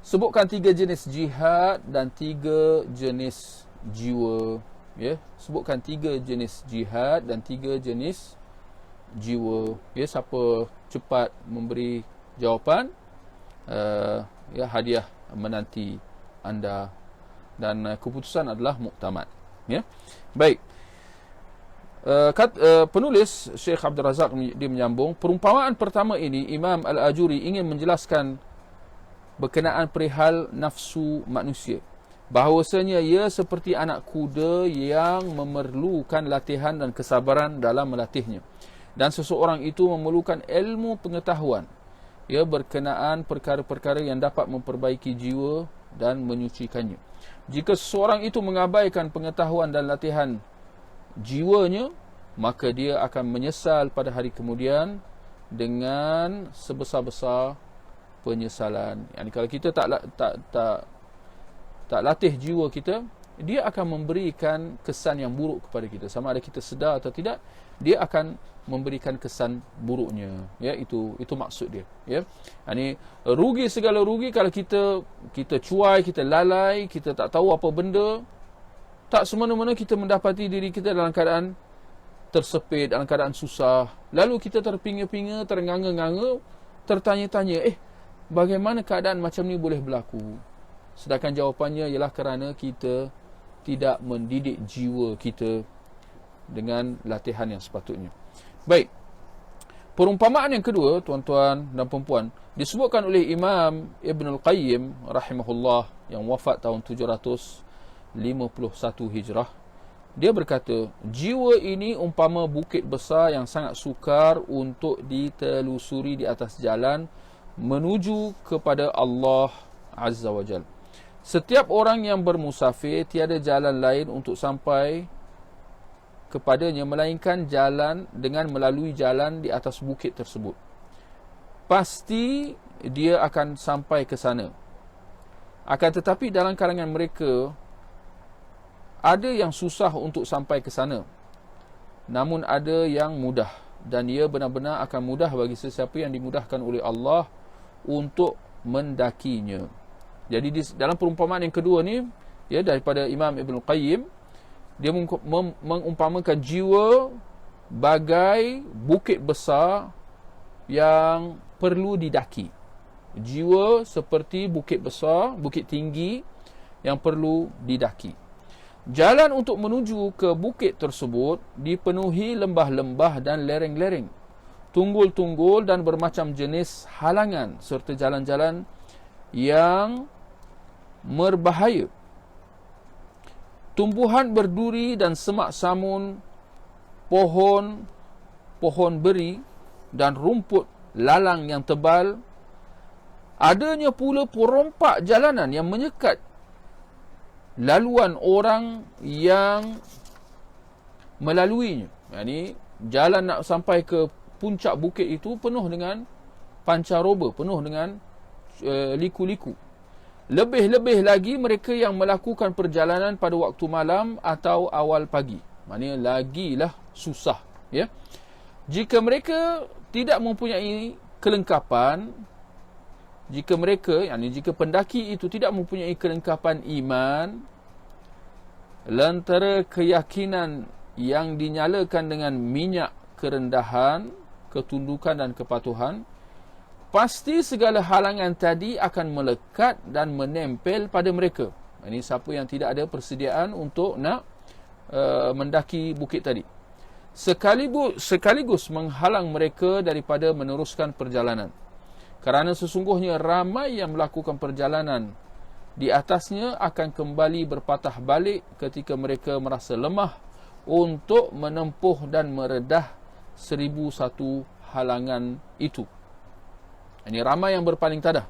sebutkan 3 jenis jihad dan 3 jenis jiwa, ya. Sebutkan 3 jenis jihad dan 3 jenis jiwa, ya. Siapa cepat memberi jawapan, ya, hadiah menanti anda, dan keputusan adalah muktamad, ya. Baik, penulis Syekh Abdul Razak, dia menyambung, perumpamaan pertama ini Imam Al-Ajuri ingin menjelaskan berkenaan perihal nafsu manusia. bahawasanya ia seperti anak kuda yang memerlukan latihan dan kesabaran dalam melatihnya. Dan seseorang itu memerlukan ilmu pengetahuan berkenaan perkara-perkara yang dapat memperbaiki jiwa dan menyucikannya. Jika seseorang itu mengabaikan pengetahuan dan latihan jiwanya, maka dia akan menyesal pada hari kemudian dengan sebesar-besar penyesalan. Yani kalau kita tak latih jiwa kita, dia akan memberikan kesan yang buruk kepada kita. Sama ada kita sedar atau tidak, dia akan memberikan kesan buruknya. Ya, itu maksud dia. Ya, yani rugi segala rugi kalau kita cuai, kita lalai, kita tak tahu apa benda. Tak semena-mena kita mendapati diri kita dalam keadaan tersepit, dalam keadaan susah. Lalu kita terpinga-pinga, terenganga-nganga, tertanya-tanya, bagaimana keadaan macam ni boleh berlaku? Sedangkan jawapannya ialah kerana kita tidak mendidik jiwa kita dengan latihan yang sepatutnya. Baik. Perumpamaan yang kedua, tuan-tuan dan puan-puan, disebutkan oleh Imam Ibn Al-Qayyim rahimahullah yang wafat tahun 751 Hijrah. Dia berkata, jiwa ini umpama bukit besar yang sangat sukar untuk ditelusuri di atas jalan menuju kepada Allah Azza wa Jal. Setiap orang yang bermusafir tiada jalan lain untuk sampai kepadanya melainkan jalan dengan melalui jalan di atas bukit tersebut. Pasti dia akan sampai ke sana. Akan tetapi dalam kalangan mereka ada yang susah untuk sampai ke sana, namun ada yang mudah, dan ia benar-benar akan mudah bagi sesiapa yang dimudahkan oleh Allah untuk mendakinya. Jadi dalam perumpamaan yang kedua ni, daripada Imam Ibn Qayyim, dia mengumpamakan jiwa bagai bukit besar yang perlu didaki. Jiwa seperti bukit besar, bukit tinggi yang perlu didaki. Jalan untuk menuju ke bukit tersebut dipenuhi lembah-lembah dan lereng-lereng, tunggul-tunggul dan bermacam jenis halangan serta jalan-jalan yang berbahaya. Tumbuhan berduri dan semak samun, pohon beri dan rumput lalang yang tebal. Adanya pula perompak jalanan yang menyekat laluan orang yang melaluinya. Yani jalan nak sampai ke puncak bukit itu penuh dengan pancaroba, penuh dengan liku-liku. Lebih-lebih lagi mereka yang melakukan perjalanan pada waktu malam atau awal pagi. Maknanya lagilah susah, ya. Jika mereka tidak mempunyai kelengkapan, jika pendaki itu tidak mempunyai kelengkapan iman, lentera keyakinan yang dinyalakan dengan minyak kerendahan, ketundukan dan kepatuhan, pasti segala halangan tadi akan melekat dan menempel pada mereka. Ini siapa yang tidak ada persediaan untuk nak mendaki bukit tadi. Sekaligus menghalang mereka daripada meneruskan perjalanan. Kerana sesungguhnya ramai yang melakukan perjalanan di atasnya akan kembali berpatah balik ketika mereka merasa lemah untuk menempuh dan meredah 1001 halangan itu. Ini ramai yang berpaling tadah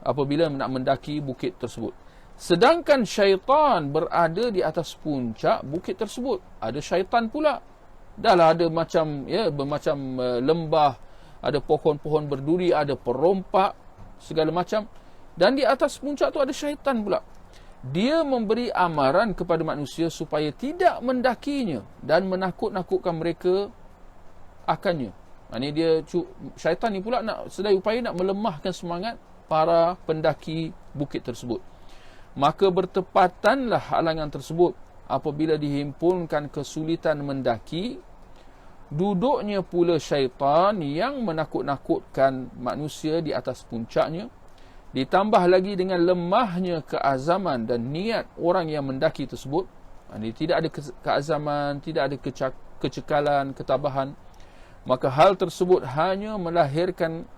apabila nak mendaki bukit tersebut. Sedangkan syaitan berada di atas puncak bukit tersebut. Ada syaitan pula. Dahlah ada bermacam lembah, ada pohon-pohon berduri, ada perompak, segala macam. Dan di atas puncak tu ada syaitan pula. Dia memberi amaran kepada manusia supaya tidak mendakinya dan menakut-nakutkan mereka akannya. Maksudnya syaitan ni pula sedaya upaya nak melemahkan semangat para pendaki bukit tersebut. Maka bertepatanlah halangan tersebut apabila dihimpunkan kesulitan mendaki. Duduknya pula syaitan yang menakut-nakutkan manusia di atas puncaknya. Ditambah lagi dengan lemahnya keazaman dan niat orang yang mendaki tersebut. Ini tidak ada keazaman, tidak ada kecekalan, ketabahan. Maka hal tersebut hanya melahirkan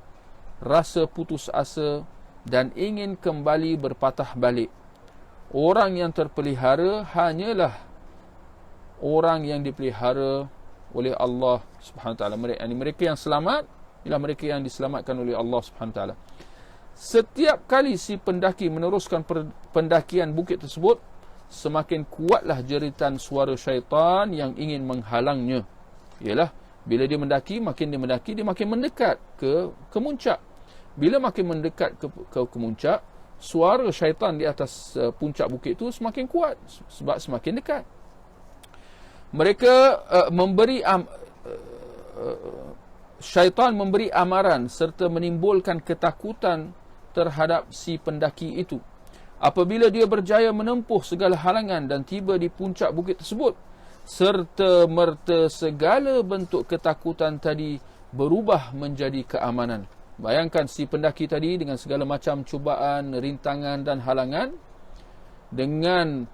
rasa putus asa dan ingin kembali berpatah balik. Orang yang terpelihara hanyalah orang yang dipelihara oleh Allah Subhanahu Wa Taala. Mereka yang selamat ialah mereka yang diselamatkan oleh Allah Subhanahu Wa Taala. Setiap kali si pendaki meneruskan pendakian bukit tersebut, semakin kuatlah jeritan suara syaitan yang ingin menghalangnya. Ialah bila dia mendaki, dia makin mendekat ke muncak. Bila makin mendekat ke muncak, suara syaitan di atas puncak bukit itu semakin kuat sebab semakin dekat. Mereka syaitan memberi amaran serta menimbulkan ketakutan terhadap si pendaki itu. Apabila dia berjaya menempuh segala halangan dan tiba di puncak bukit tersebut, serta merta segala bentuk ketakutan tadi berubah menjadi keamanan. Bayangkan si pendaki tadi dengan segala macam cubaan, rintangan dan halangan, dengan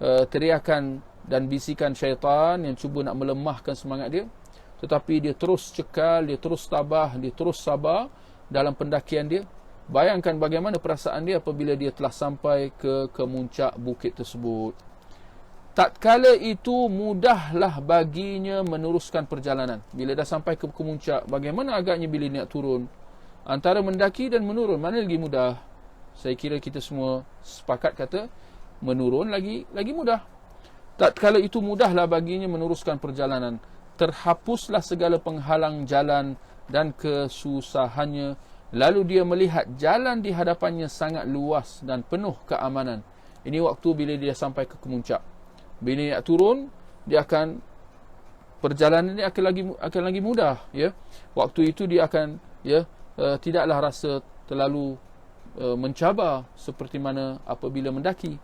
teriakan dan bisikan syaitan yang cuba nak melemahkan semangat dia, tetapi dia terus cekal, dia terus tabah, dia terus sabar dalam pendakian dia. Bayangkan bagaimana perasaan dia apabila dia telah sampai ke muncak bukit tersebut. Tatkala itu mudahlah baginya meneruskan perjalanan. Bila dah sampai ke muncak, bagaimana agaknya bila nak turun? Antara mendaki dan menurun, mana lagi mudah? Saya kira kita semua sepakat kata menurun lagi mudah. Tatkala itu mudahlah baginya meneruskan perjalanan. Terhapuslah segala penghalang jalan dan kesusahannya. Lalu dia melihat jalan di hadapannya sangat luas dan penuh keamanan. Ini waktu bila dia sampai ke puncak. Bila dia nak turun, perjalanan ini akan lagi mudah, ya. Waktu itu dia akan tidaklah rasa terlalu mencabar seperti mana apabila mendaki.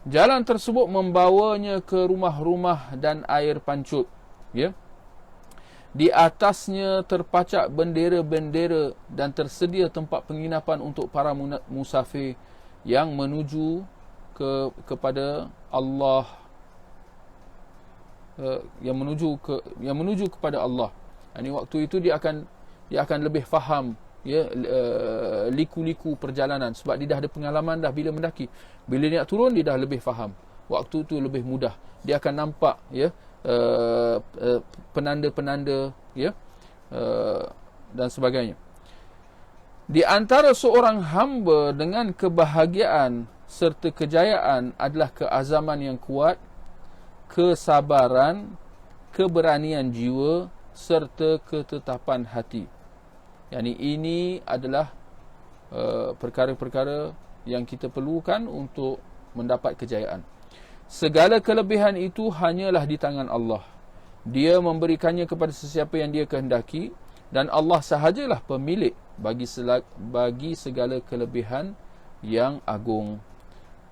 Jalan tersebut membawanya ke rumah-rumah dan air pancut, ya. Di atasnya terpacak bendera-bendera dan tersedia tempat penginapan untuk para musafir yang menuju kepada Allah, yang menuju kepada Allah. Ini waktu itu dia akan lebih faham, liku-liku perjalanan sebab dia dah ada pengalaman dah bila mendaki. Bila dia nak turun, dia dah lebih faham. Waktu itu lebih mudah. Dia akan nampak penanda-penanda, dan sebagainya. Di antara seorang hamba dengan kebahagiaan serta kejayaan adalah keazaman yang kuat, kesabaran, keberanian jiwa serta ketetapan hati. Yani ini adalah perkara-perkara yang kita perlukan untuk mendapat kejayaan. Segala kelebihan itu hanyalah di tangan Allah. Dia memberikannya kepada sesiapa yang dia kehendaki, dan Allah sahajalah pemilik bagi segala kelebihan yang agung.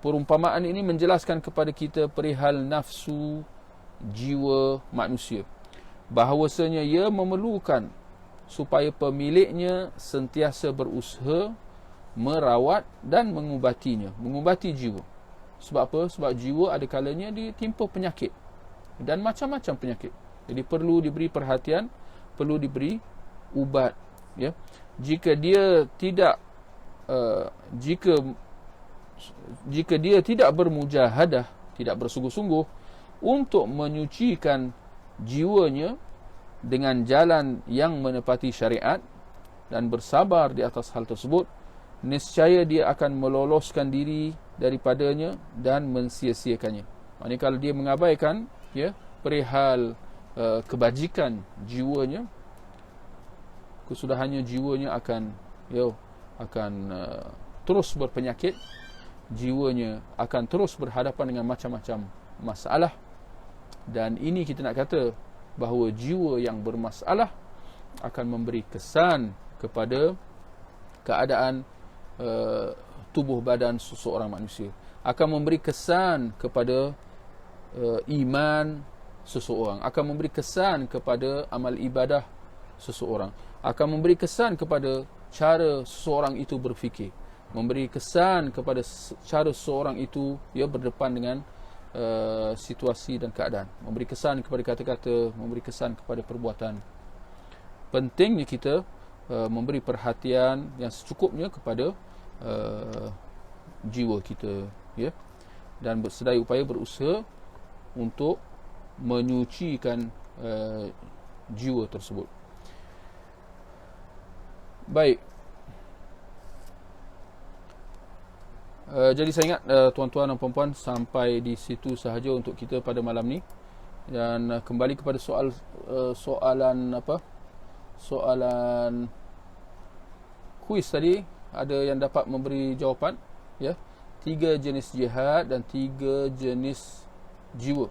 Perumpamaan ini menjelaskan kepada kita perihal nafsu jiwa manusia, bahawasanya ia memerlukan supaya pemiliknya sentiasa berusaha merawat dan mengubatinya, mengubati jiwa. Sebab apa? Sebab jiwa ada kalanya ditimpa penyakit dan macam-macam penyakit. Jadi perlu diberi perhatian, perlu diberi ubat, ya. Jika dia tidak bermujahadah, tidak bersungguh-sungguh untuk menyucikan jiwanya dengan jalan yang menepati syariat dan bersabar di atas hal tersebut, niscaya dia akan meloloskan diri daripadanya dan mensia-siakannya. Maksudnya kalau dia mengabaikan perihal kebajikan jiwanya, kesudahannya jiwanya akan terus berpenyakit, jiwanya akan terus berhadapan dengan macam-macam masalah. Dan ini kita nak kata bahawa jiwa yang bermasalah akan memberi kesan kepada keadaan tubuh badan seseorang manusia, akan memberi kesan kepada iman seseorang, akan memberi kesan kepada amal ibadah seseorang, akan memberi kesan kepada cara seseorang itu berfikir, memberi kesan kepada cara seseorang itu berdepan dengan situasi dan keadaan, memberi kesan kepada kata-kata, memberi kesan kepada perbuatan. Pentingnya kita memberi perhatian yang secukupnya kepada jiwa kita, dan sedaya upaya berusaha untuk menyucikan jiwa tersebut. Baik. Jadi saya ingat tuan-tuan dan puan-puan, sampai di situ sahaja untuk kita pada malam ni. Dan kembali kepada soalan kuis tadi, ada yang dapat memberi jawapan, ya. 3 jenis jihad dan 3 jenis jiwa.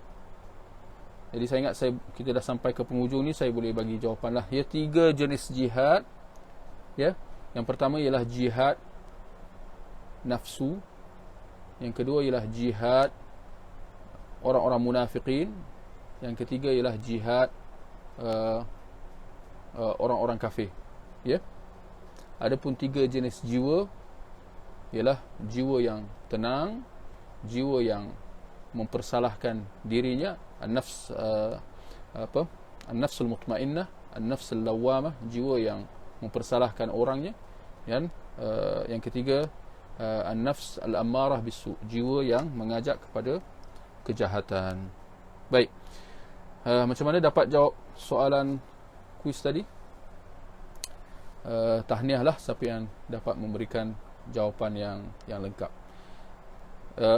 Jadi saya ingat kita dah sampai ke penghujung ni, saya boleh bagi jawapan lah. Ya, 3 jenis jihad. Ya. Yang pertama ialah jihad nafsu. Yang kedua ialah jihad orang-orang munafiqin. Yang ketiga ialah jihad orang-orang kafir. Ya. Adapun 3 jenis jiwa ialah jiwa yang tenang, jiwa yang mempersalahkan dirinya, an-nafs an-nafsul mutmainnah, an-nafsul lawamah, jiwa yang mempersalahkan orangnya. Dan yang ketiga, an-nafs al-ammarah bisu, jiwa yang mengajak kepada kejahatan. Baik. Macam mana dapat jawab soalan kuis tadi? Tahniahlah siapa yang dapat memberikan jawapan yang lengkap.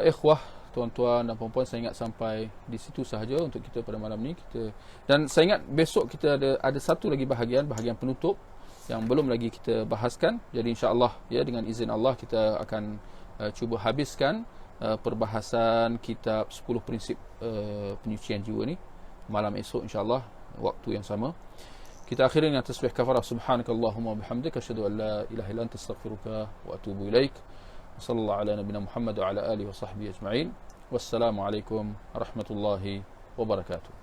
Ikhwah, tuan-tuan dan puan-puan, saya ingat sampai di situ sahaja untuk kita pada malam ni. Dan saya ingat besok kita ada satu lagi bahagian penutup yang belum lagi kita bahaskan. Jadi insya-Allah, ya, dengan izin Allah kita akan cuba habiskan perbahasan kitab 10 prinsip penyucian jiwa ni malam esok insya-Allah, waktu yang sama. Kita akhiri dengan tasbih kafarah, subhanakallahumma bihamdika asyhadu an la ilaha illa anta astaghfiruka wa atubu ilaik. Sallallahu ala nabiyina Muhammad wa ala alihi wa sahbihi ajma'in. Wassalamu alaikum warahmatullahi wabarakatuh.